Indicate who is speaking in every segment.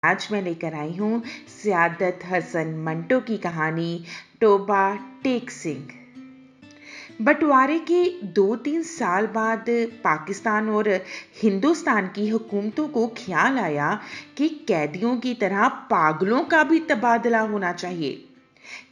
Speaker 1: आज मैं लेकर आई हूँ सियादत हसन मंटो की कहानी टोबा टेक सिंह। बंटवारे के 2-3 साल बाद पाकिस्तान और हिंदुस्तान की हुकूमतों को ख्याल आया कि कैदियों की तरह पागलों का भी तबादला होना चाहिए।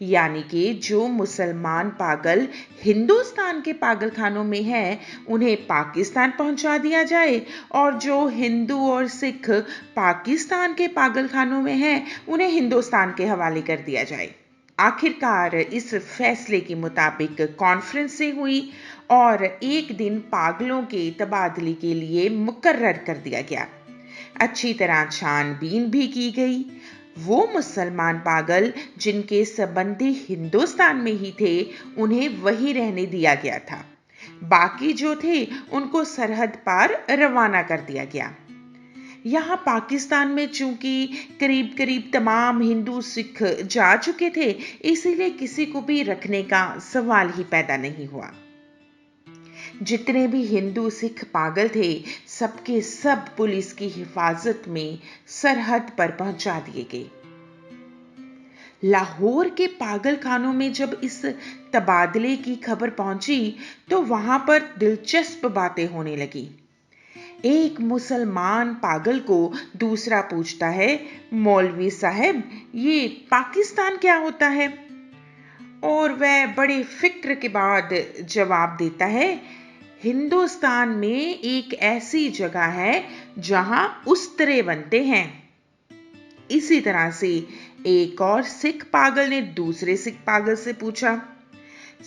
Speaker 1: यानी कि जो मुसलमान पागल हिंदुस्तान के पागल खानों में हैं, उन्हें पाकिस्तान पहुंचा दिया जाए और जो हिंदू और सिख पाकिस्तान के पागल खानों में हैं, उन्हें हिंदुस्तान के हवाले कर दिया जाए। आखिरकार इस फैसले के मुताबिक कॉन्फ्रेंसें हुई और एक दिन पागलों के तबादले के लिए मुकर्रर कर दिया गया। अच्छी तरह छानबीन भी की गई। वो मुसलमान पागल जिनके संबंधी हिंदुस्तान में ही थे, उन्हें वही रहने दिया गया था। बाकी जो थे उनको सरहद पार रवाना कर दिया गया। यहाँ पाकिस्तान में चूंकि करीब करीब तमाम हिंदू सिख जा चुके थे, इसीलिए किसी को भी रखने का सवाल ही पैदा नहीं हुआ। जितने भी हिंदू सिख पागल थे, सबके सब पुलिस की हिफाजत में सरहद पर पहुंचा दिए गए। लाहौर के पागल खानों में जब इस तबादले की खबर पहुंची तो वहां पर दिलचस्प बातें होने लगी। एक मुसलमान पागल को दूसरा पूछता है, मौलवी साहब, ये पाकिस्तान क्या होता है? और वह बड़े फिक्र के बाद जवाब देता है, हिंदुस्तान में एक ऐसी जगह है जहां उस्तरे बनते हैं। इसी तरह से एक और सिख पागल ने दूसरे सिख पागल से पूछा,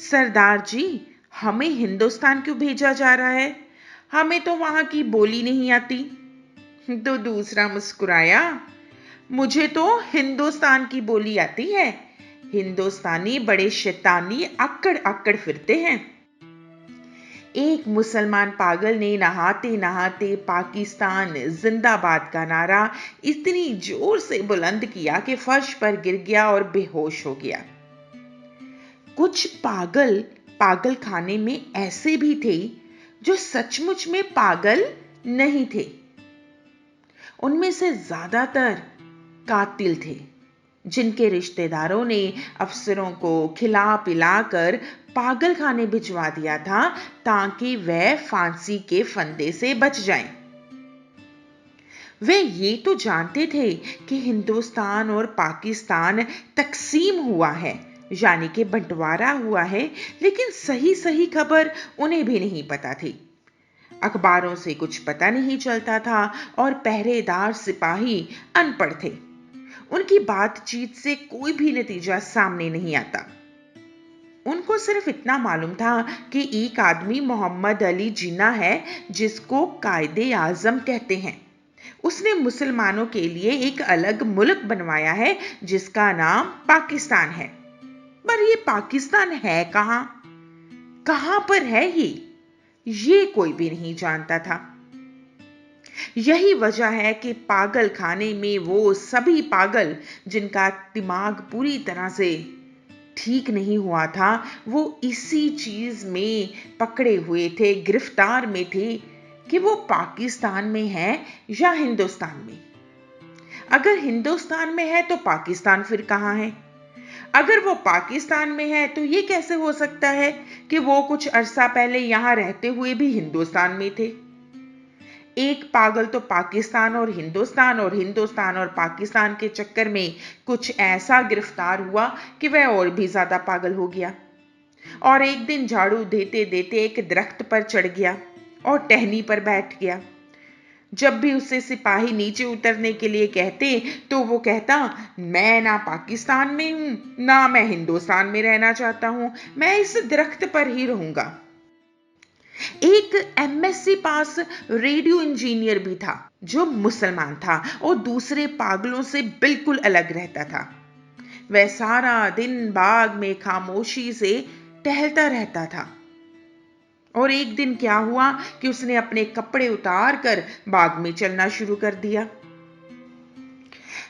Speaker 1: सरदार जी, हमें हिंदुस्तान क्यों भेजा जा रहा है? हमें तो वहां की बोली नहीं आती। तो दूसरा मुस्कुराया, मुझे तो हिंदुस्तान की बोली आती है। हिंदुस्तानी बड़े शैतानी अक्कड़ अक्कड़ फिरते हैं। एक मुसलमान पागल ने नहाते नहाते पाकिस्तान जिंदाबाद का नारा इतनी जोर से बुलंद किया कि फर्श पर गिर गया और बेहोश हो गया। कुछ पागल पागल खाने में ऐसे भी थे जो सचमुच में पागल नहीं थे। उनमें से ज्यादातर कातिल थे, जिनके रिश्तेदारों ने अफसरों को खिला पिलाकर पागल खाने भिजवा दिया था ताकि वह फांसी के फंदे से बच जाएं। वे ये तो जानते थे कि हिंदुस्तान और पाकिस्तान तकसीम हुआ है, यानी कि बंटवारा हुआ है, लेकिन सही सही खबर उन्हें भी नहीं पता थी। अखबारों से कुछ पता नहीं चलता था और पहरेदार सिपाही अनपढ़ थे। उनकी बातचीत से कोई भी नतीजा सामने नहीं आता। उनको सिर्फ इतना मालूम था कि एक आदमी मोहम्मद अली जिन्ना है, जिसको कायदे आजम कहते हैं। उसने मुसलमानों के लिए एक अलग मुल्क बनवाया है जिसका नाम पाकिस्तान है। पर ये पाकिस्तान है कहां? कहां पर है ये कोई भी नहीं जानता था। यही वजह है कि पागल खाने में वो सभी पागल जिनका दिमाग पूरी तरह से ठीक नहीं हुआ था, वो इसी चीज में पकड़े हुए थे, गिरफ्तार में थे कि वो पाकिस्तान में है या हिंदुस्तान में। अगर हिंदुस्तान में है तो पाकिस्तान फिर कहां है? अगर वो पाकिस्तान में है तो ये कैसे हो सकता है कि वो कुछ अरसा पहले यहां रहते हुए भी हिंदुस्तान में थे? एक पागल तो पाकिस्तान और हिंदुस्तान और पाकिस्तान के चक्कर में कुछ ऐसा गिरफ्तार हुआ कि वह और भी ज्यादा पागल हो गया और एक दिन झाड़ू देते देते एक दरख्त पर चढ़ गया और टहनी पर बैठ गया। जब भी उसे सिपाही नीचे उतरने के लिए कहते तो वो कहता, मैं ना पाकिस्तान में हूं ना मैं हिंदुस्तान में रहना चाहता हूं, मैं इस दरख्त पर ही रहूंगा। एक एमएससी पास रेडियो इंजीनियर भी था जो मुसलमान था और दूसरे पागलों से बिल्कुल अलग रहता था। वह सारा दिन बाग में खामोशी से टहलता रहता था और एक दिन क्या हुआ कि उसने अपने कपड़े उतार कर बाग में चलना शुरू कर दिया।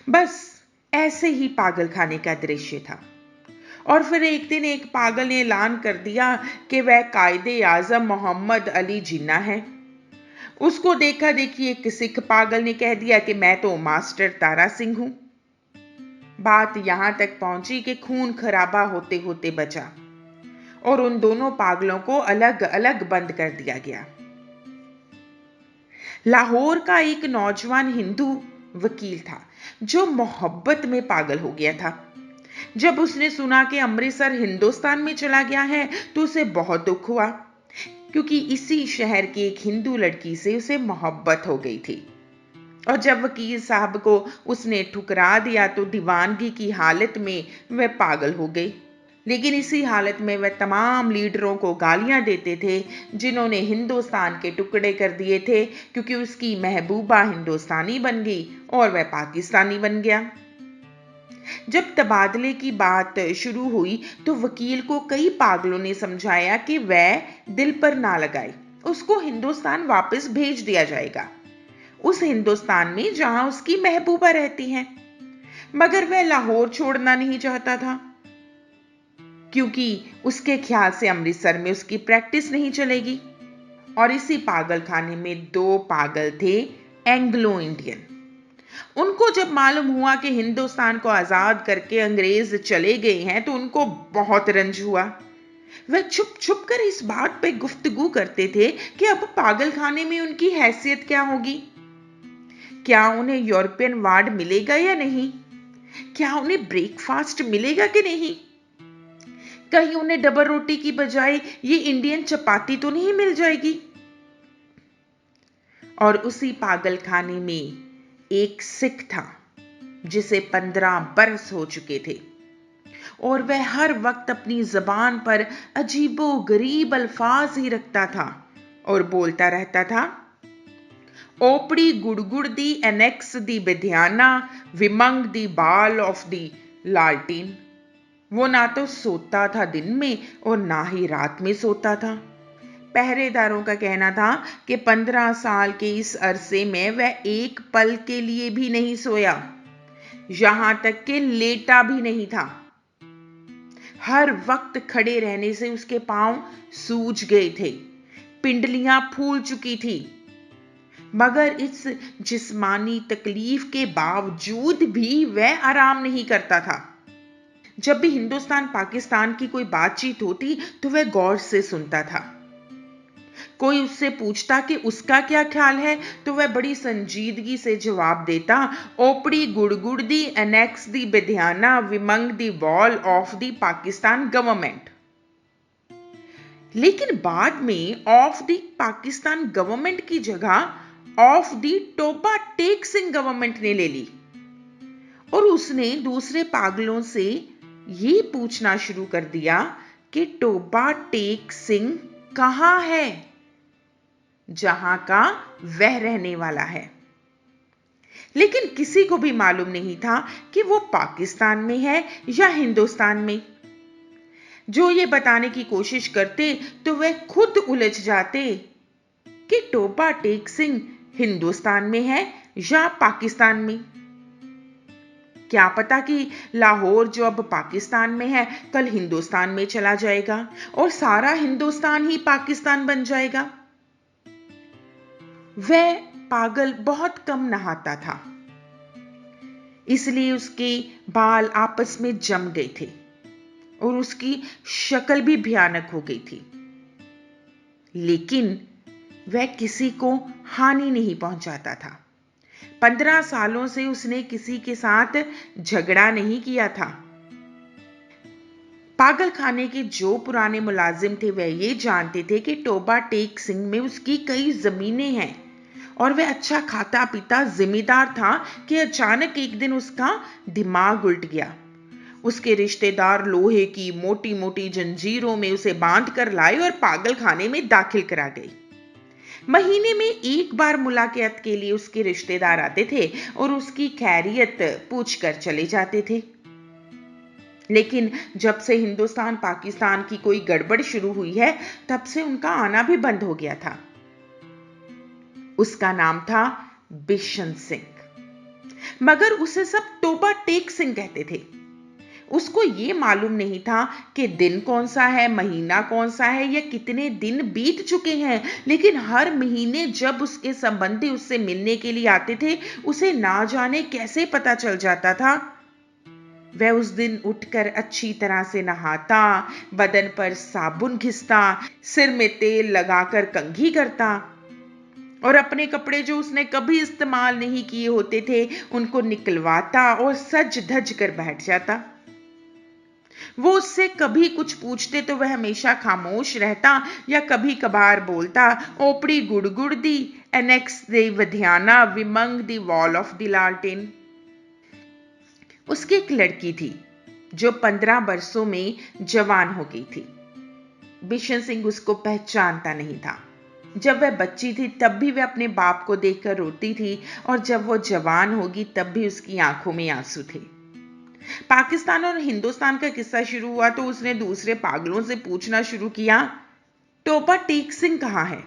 Speaker 1: बस ऐसे ही पागल खाने का दृश्य था। और फिर एक दिन एक पागल ने ऐलान कर दिया कि वह कायदे आजम मोहम्मद अली जिन्ना है। उसको देखा देखी एक सिख पागल ने कह दिया कि मैं तो मास्टर तारा सिंह हूं। बात यहां तक पहुंची कि खून खराबा होते होते बचा और उन दोनों पागलों को अलग अलग बंद कर दिया गया। लाहौर का एक नौजवान हिंदू वकील था जो मोहब्बत में पागल हो गया था। जब उसने सुना कि अमृतसर हिंदुस्तान में चला गया है तो उसे बहुत दुख हुआ, क्योंकि इसी शहर की एक हिंदू लड़की से उसे मोहब्बत हो गई थी। और जब वकील साहब को उसने ठुकरा दिया तो दीवानगी की हालत में वह पागल हो गई। लेकिन इसी हालत में वह तमाम लीडरों को गालियां देते थे जिन्होंने हिंदुस्तान के टुकड़े कर दिए थे, क्योंकि उसकी महबूबा हिंदुस्तानी बन गई और वह पाकिस्तानी बन गया। जब तबादले की बात शुरू हुई तो वकील को कई पागलों ने समझाया कि वह दिल पर ना लगाए, उसको हिंदुस्तान वापस भेज दिया जाएगा, उस हिंदुस्तान में जहां उसकी महबूबा रहती है। मगर वह लाहौर छोड़ना नहीं चाहता था, क्योंकि उसके ख्याल से अमृतसर में उसकी प्रैक्टिस नहीं चलेगी। और इसी पागल खाने में दो पागल थे, एंग्लो इंडियन। उनको जब मालूम हुआ कि हिंदुस्तान को आजाद करके अंग्रेज चले गए हैं तो उनको बहुत रंज हुआ। वह छुप छुप कर इस बात पे गुफ्तगू करते थे कि अब पागल खाने में उनकी हैसियत क्या होगी, क्या उन्हें यूरोपियन वार्ड मिलेगा या नहीं, क्या उन्हें ब्रेकफास्ट मिलेगा कि नहीं, कहीं उन्हें डबल रोटी की बजाय ये इंडियन चपाती तो नहीं मिल जाएगी। और उसी पागल खाने में एक सिख था जिसे 15 बरस हो चुके थे और वह हर वक्त अपनी जबान पर अजीबो गरीब अल्फाज ही रखता था और बोलता रहता था, ओपड़ी गुड़गुड़ दी एनेक्स दी बिध्याना विमंग दी बाल ऑफ दी लालटीन। वो ना तो सोता था दिन में और ना ही रात में सोता था। पहरेदारों का कहना था कि 15 साल के इस अरसे में वह एक पल के लिए भी नहीं सोया, यहां तक कि लेटा भी नहीं था। हर वक्त खड़े रहने से उसके पांव सूज गए थे, पिंडलियां फूल चुकी थी। मगर इस जिस्मानी तकलीफ के बावजूद भी वह आराम नहीं करता था। जब भी हिंदुस्तान पाकिस्तान की कोई बातचीत होती तो वह गौर से सुनता था। कोई उससे पूछता कि उसका क्या ख्याल है तो वह बड़ी संजीदगी से जवाब देता, ओपड़ी गुड़गुड़ दी एनेक्स दी बिध्याना विमंग दी वॉल ऑफ दी पाकिस्तान गवर्नमेंट। लेकिन बाद में ऑफ दी पाकिस्तान गवर्नमेंट की जगह of the Toba Tek Singh government ने ले ली और उसने दूसरे पागलों से ये पूछना शुरू कर दिया कि टोबा टेक सिंह कहां है, जहां का वह रहने वाला है। लेकिन किसी को भी मालूम नहीं था कि वो पाकिस्तान में है या हिंदुस्तान में। जो ये बताने की कोशिश करते तो वह खुद उलझ जाते कि टोबा टेक सिंह हिंदुस्तान में है या पाकिस्तान में। क्या पता कि लाहौर जो अब पाकिस्तान में है कल हिंदुस्तान में चला जाएगा और सारा हिंदुस्तान ही पाकिस्तान बन जाएगा। वह पागल बहुत कम नहाता था, इसलिए उसके बाल आपस में जम गए थे और उसकी शक्ल भी भयानक हो गई थी। लेकिन वह किसी को हानि नहीं पहुंचाता था। 15 सालों से उसने किसी के साथ झगड़ा नहीं किया था। पागल खाने के जो पुराने मुलाजिम थे वह ये जानते थे कि टोबा टेक सिंह में उसकी कई जमीनें हैं और वह अच्छा खाता पीता जिम्मेदार था कि अचानक एक दिन उसका दिमाग उल्ट गया। उसके रिश्तेदार लोहे की मोटी मोटी जंजीरों में उसे बांध कर लाए और पागल खाने में दाखिल करा गए। महीने में एक बार मुलाकात के लिए उसके रिश्तेदार आते थे और उसकी खैरियत पूछकर चले जाते थे। लेकिन जब से हिंदुस्तान पाकिस्तान की कोई गड़बड़ शुरू हुई है तब से उनका आना भी बंद हो गया था। उसका नाम था बिशन सिंह, मगर उसे सब टोबा टेक सिंह कहते थे। उसको ये मालूम नहीं था कि दिन कौन सा है, महीना कौन सा है या कितने दिन बीत चुके हैं, लेकिन हर महीने जब उसके संबंधी उससे मिलने के लिए आते थे, उसे ना जाने कैसे पता चल जाता था। वह उस दिन उठकर अच्छी तरह से नहाता, बदन पर साबुन घिसता, सिर में तेल लगाकर कंघी करता और अपने कपड़े जो उसने कभी इस्तेमाल नहीं किए होते थे उनको निकलवाता और सज धज कर बैठ जाता। वो उससे कभी कुछ पूछते तो वह हमेशा खामोश रहता या कभी कभार बोलता, ओपड़ी गुड़गुड़ दी, एनेक्स दे वध्याना विमंग दी वॉल ऑफ द लालटेन। उसकी एक लड़की थी जो 15 वर्षों में जवान हो गई थी। बिशन सिंह उसको पहचानता नहीं था। जब वह बच्ची थी तब भी वह अपने बाप को देखकर रोती थी और जब वो जवान होगी तब भी उसकी आंखों में आंसू थे। पाकिस्तान और हिंदुस्तान का किस्सा शुरू हुआ तो उसने दूसरे पागलों से पूछना शुरू किया, टोपा टेक सिंह कहां है?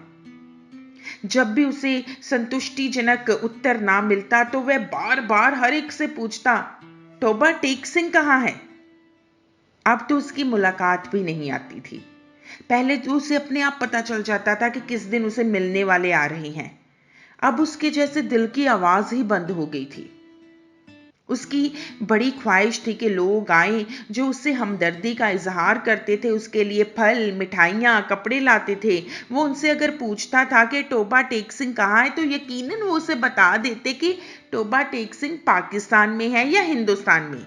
Speaker 1: जब भी उसे संतुष्टिजनक उत्तर ना मिलता तो वह बार बार हर एक से पूछता, टोपा टेक सिंह कहां है? अब तो उसकी मुलाकात भी नहीं आती थी। पहले तो उसे अपने आप पता चल जाता था कि किस दिन उसे मिलने वाले आ रहे हैं। अब उसके जैसे दिल की आवाज ही बंद हो गई थी। उसकी बड़ी ख्वाहिश थी कि लोग आए जो उससे हमदर्दी का इजहार करते थे, उसके लिए फल, मिठाइयाँ, कपड़े लाते थे। वो उनसे अगर पूछता था कि टोबा टेक सिंह कहाँ है तो यकीनन वो उसे बता देते कि टोबा टेक सिंह पाकिस्तान में है या हिंदुस्तान में,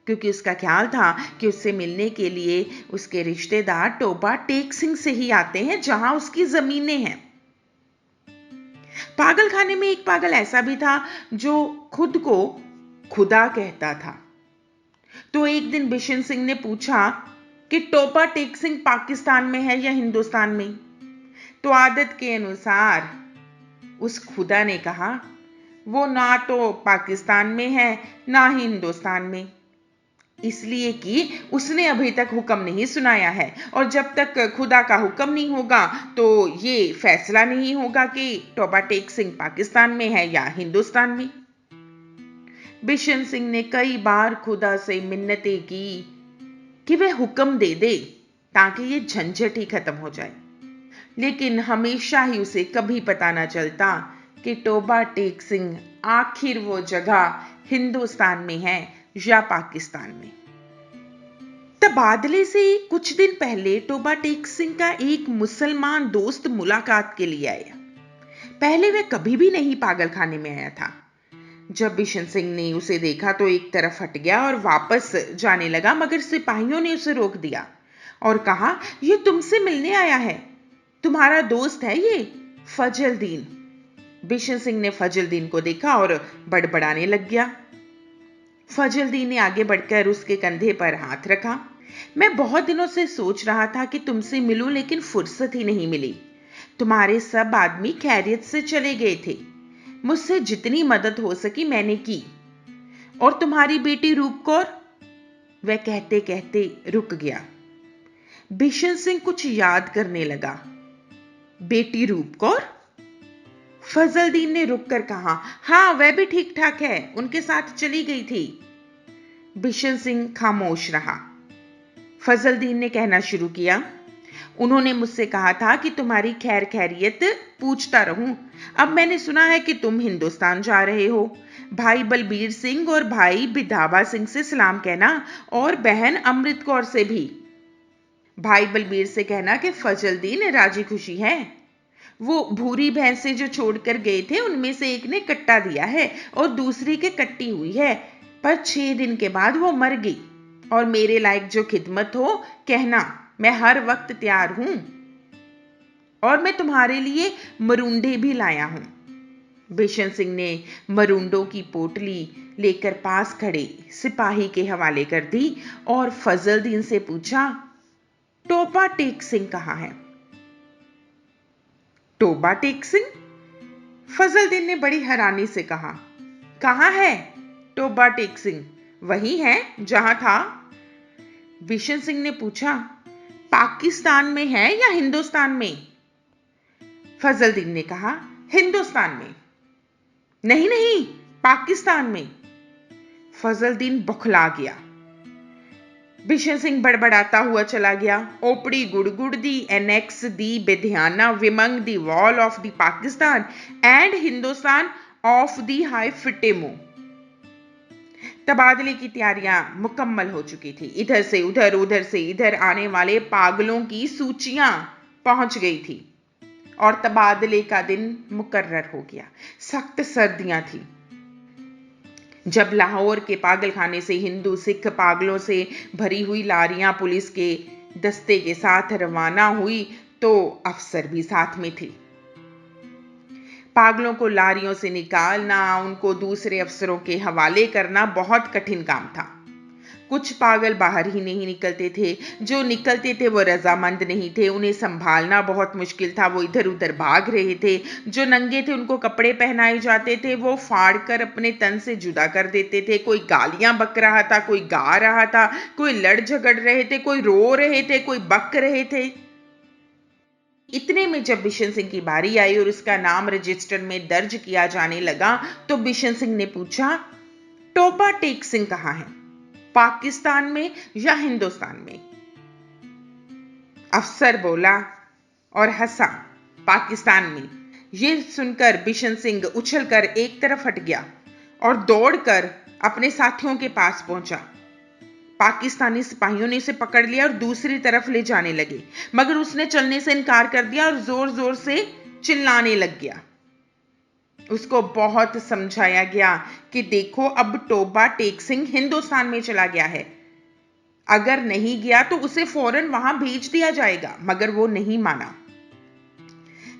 Speaker 1: क्योंकि उसका ख्याल था कि उससे मिलने के लिए उसके रिश्तेदार टोबा टेक सिंह से ही आते हैं जहां उसकी जमीनें हैं। पागल खाने में एक पागल ऐसा भी था जो खुद को खुदा कहता था। तो एक दिन बिशन सिंह ने पूछा कि टोपा टेक सिंह पाकिस्तान में है या हिंदुस्तान में? तो आदत के अनुसार उस खुदा ने कहा, वो ना तो पाकिस्तान में है ना ही हिंदुस्तान में, इसलिए कि उसने अभी तक हुक्म नहीं सुनाया है और जब तक खुदा का हुक्म नहीं होगा तो ये फैसला नहीं होगा कि टोबा टेक सिंह पाकिस्तान में है या हिंदुस्तान में। बिशन सिंह ने कई बार खुदा से मिन्नतें की कि वह हुक्म दे दे ताकि ये झंझट ही खत्म हो जाए, लेकिन हमेशा ही उसे कभी पता ना चलता कि टोबा टेक सिंह आखिर वो जगह हिंदुस्तान में है या पाकिस्तान में। तबादले से कुछ दिन पहले टोबा टेक सिंह का एक मुसलमान दोस्त मुलाकात के लिए आया। पहले वह कभी भी नहीं पागल खाने में आया था। जब बिशन सिंह ने उसे देखा तो एक तरफ हट गया और वापस जाने लगा, मगर सिपाहियों ने उसे रोक दिया और कहा, यह तुमसे मिलने आया है, तुम्हारा दोस्त है ये फजलदीन। बिशन सिंह ने फजलदीन को देखा और बड़बड़ाने लग गया। फजलदीन ने आगे बढ़कर उसके कंधे पर हाथ रखा। मैं बहुत दिनों से सोच रहा था कि तुमसे मिलूं, लेकिन फुर्सत ही नहीं मिली। तुम्हारे सब आदमी खैरियत से चले गए थे। मुझसे जितनी मदद हो सकी मैंने की। और तुम्हारी बेटी रूप कौर? वह कहते कहते रुक गया। बिशन सिंह कुछ याद करने लगा। बेटी रूप कौर? फजलदीन ने रुककर कहा, हाँ वह भी ठीक ठाक है, उनके साथ चली गई थी। बिशन सिंह खामोश रहा। फजलदीन ने कहना शुरू किया, उन्होंने मुझसे कहा था कि तुम्हारी खैर खैरियत पूछता रहूं। अब मैंने सुना है कि तुम हिंदुस्तान जा रहे हो। भाई बलबीर सिंह और भाई बिधावा सिंह से सलाम कहना और बहन अमृत कौर से भी। भाई बलबीर से कहना कि फजलदीन राजी खुशी है। वो भूरी भैंसे जो छोड़कर गए थे उनमें से एक ने कट्टा दिया है और दूसरी के कट्टी हुई है, पर 6 दिन के बाद वो मर गई। और मेरे लायक जो खिदमत हो कहना, मैं हर वक्त तैयार हूं। और मैं तुम्हारे लिए मरूंडे भी लाया हूं। बिशन सिंह ने मरूंडों की पोटली लेकर पास खड़े सिपाही के हवाले कर दी और फजलदीन से पूछा, टोपा टेक सिंह कहां है? टोबा टेक सिंह? फजलदीन ने बड़ी हैरानी से कहा, कहां है टोबा टेक सिंह? वही है जहां था। बिशन सिंह ने पूछा, पाकिस्तान में है या हिंदुस्तान में? फजलदीन ने कहा, हिंदुस्तान में। नहीं नहीं, पाकिस्तान में। फजलुद्दीन बौखला गया। बिशन सिंह बड़बड़ाता हुआ चला गया। ओपड़ी गुड़गुड़ दी एनेक्स दी बेध्याना विमंग दी वॉल of the Pakistan and Hindustan of the हाई फिटेमो। तबादले की तैयारियां मुकम्मल हो चुकी थी। इधर से उधर, उधर से इधर आने वाले पागलों की सूचियां पहुंच गई थी और तबादले का दिन मुकर्रर हो गया। सख्त सर्दियां थी। जब लाहौर के पागलखाने से हिंदू सिख पागलों से भरी हुई लारियां पुलिस के दस्ते के साथ रवाना हुई तो अफसर भी साथ में थे। पागलों को लारियों से निकालना, उनको दूसरे अफसरों के हवाले करना बहुत कठिन काम था। कुछ पागल बाहर ही नहीं निकलते थे, जो निकलते थे वो रजामंद नहीं थे, उन्हें संभालना बहुत मुश्किल था, वो इधर उधर भाग रहे थे। जो नंगे थे उनको कपड़े पहनाए जाते थे, वो फाड़ कर अपने तन से जुदा कर देते थे। कोई गालियां बक रहा था, कोई गा रहा था, कोई लड़ झगड़ रहे थे, कोई रो रहे थे, कोई बक रहे थे। इतने में जब बिशन सिंह की बारी आई और उसका नाम रजिस्टर में दर्ज किया जाने लगा तो बिशन सिंह ने पूछा, टोबा टेक सिंह कहां है, पाकिस्तान में या हिंदुस्तान में? अफसर बोला और हंसा, पाकिस्तान में। यह सुनकर बिशन सिंह उछलकर एक तरफ हट गया और दौड़कर अपने साथियों के पास पहुंचा। पाकिस्तानी सिपाहियों ने उसे पकड़ लिया और दूसरी तरफ ले जाने लगे, मगर उसने चलने से इनकार कर दिया और जोर जोर से चिल्लाने लग गया। उसको बहुत समझाया गया कि देखो, अब टोबा टेक सिंह हिंदुस्तान में चला गया है, अगर नहीं गया तो उसे फौरन वहां भेज दिया जाएगा, मगर वो नहीं माना।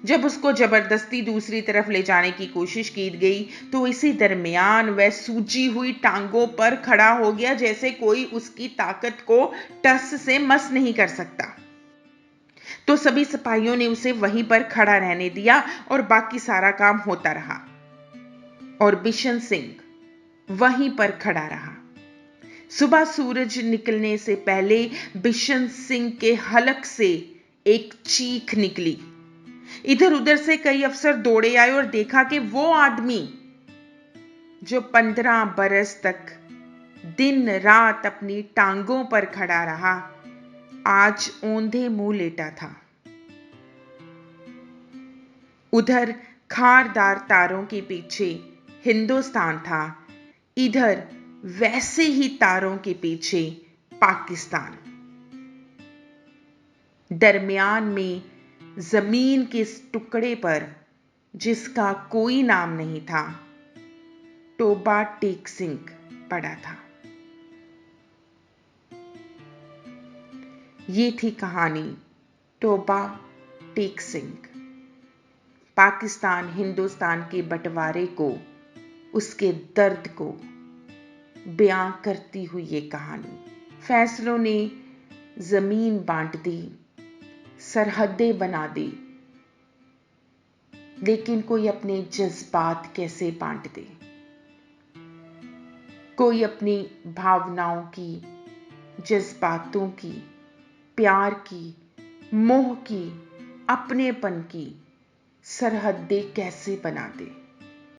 Speaker 1: जब उसको जबरदस्ती दूसरी तरफ ले जाने की कोशिश की गई तो इसी दरमियान वह सूजी हुई टांगों पर खड़ा हो गया, जैसे कोई उसकी ताकत को टस से मस नहीं कर सकता। तो सभी सिपाहियों ने उसे वहीं पर खड़ा रहने दिया और बाकी सारा काम होता रहा और बिशन सिंह वहीं पर खड़ा रहा। सुबह सूरज निकलने से पहले बिशन सिंह के हलक से एक चीख निकली। इधर उधर से कई अफसर दौड़े आए और देखा कि वो आदमी जो 15 बरस तक दिन रात अपनी टांगों पर खड़ा रहा, आज औंधे मुंह लेटा था। उधर खारदार तारों के पीछे हिंदुस्तान था, इधर वैसे ही तारों के पीछे पाकिस्तान। दरमियान में जमीन के इस टुकड़े पर जिसका कोई नाम नहीं था, टोबा टेक सिंह पड़ा था। ये थी कहानी टोबा टेक सिंह। पाकिस्तान हिंदुस्तान के बंटवारे को, उसके दर्द को बयां करती हुई ये कहानी। फैसलों ने जमीन बांट दी, सरहदें बना दी, लेकिन कोई अपने जज्बात कैसे बांट दे? कोई अपनी भावनाओं की, जज्बातों की, प्यार की, मोह की, अपनेपन की सरहदें कैसे बना दे?